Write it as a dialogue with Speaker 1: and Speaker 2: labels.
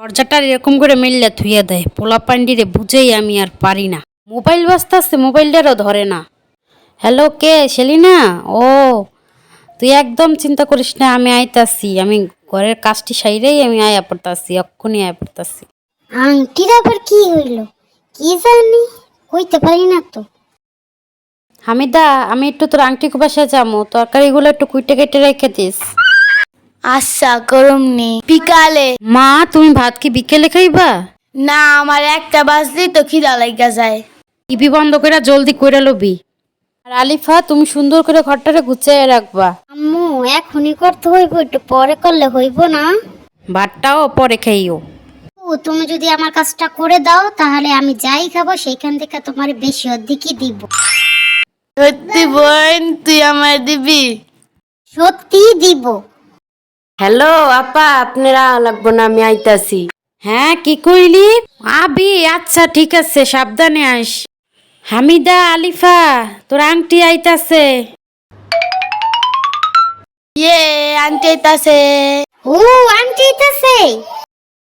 Speaker 1: দরজাটা এরকম করে মেললে থুইয়া দেয়। পোলা পান্ডিরে বুঝেই আমি আর পারি না। মোবাইল বাজতাছে, মোবাইলটারও ধরে না। হ্যালো, কে? সেলিনা? ও, তুই একদম চিন্তা করিস না, আমি আইতাছি। আমি ঘরের কাজটি সাইরেই আমি আয়া পড়তাছি, এক্ষুনি আয়া পড়তাছি।
Speaker 2: আংটির আবার কি হইল কি জানি, কইতে পারি না তো।
Speaker 1: হামিদা, আমি একটু তোর আংটি বাসায় যাবো, তরকারিগুলো একটু কুইটে কেটে রেখে দিস।
Speaker 3: আচ্ছা করমনি বিকালে।
Speaker 1: মা, তুমি ভাত কি বিকেলে খাইবা?
Speaker 3: না, আমার একটা বাজলেই তো খিদা লাগা যায়।
Speaker 1: টিভি বন্ধ করে জলদি কইরা লবি। আর আলিফা, তুমি সুন্দর করে ঘরটারে গুছিয়ে রাখবা।
Speaker 2: আম্মু এখনই করতে হইব, একটু পরে করলে হইব না?
Speaker 1: ভাতটাও পরে খাইও।
Speaker 2: ও, তুমি যদি আমার কাজটা করে দাও তাহলে আমি যাই খাবো সেইখান থেকে তোমার বেশি অর্ধেকই দিব।
Speaker 3: সত্যি বোন, তুই আমার দিবি?
Speaker 2: সত্যি দিব।
Speaker 4: হ্যালো আপা, আপনারা লাগবো না, আমি আইতাছি।
Speaker 1: হ্যাঁ, কি কইলি? আবি? আচ্ছা ঠিক আছে, সাবধানে আস। হামিদা, আলিফা, তোর আংটি আইতাছে।
Speaker 3: ইয়ে, আনতে আইতাছে।
Speaker 2: ও, আন্টি আইতাছে।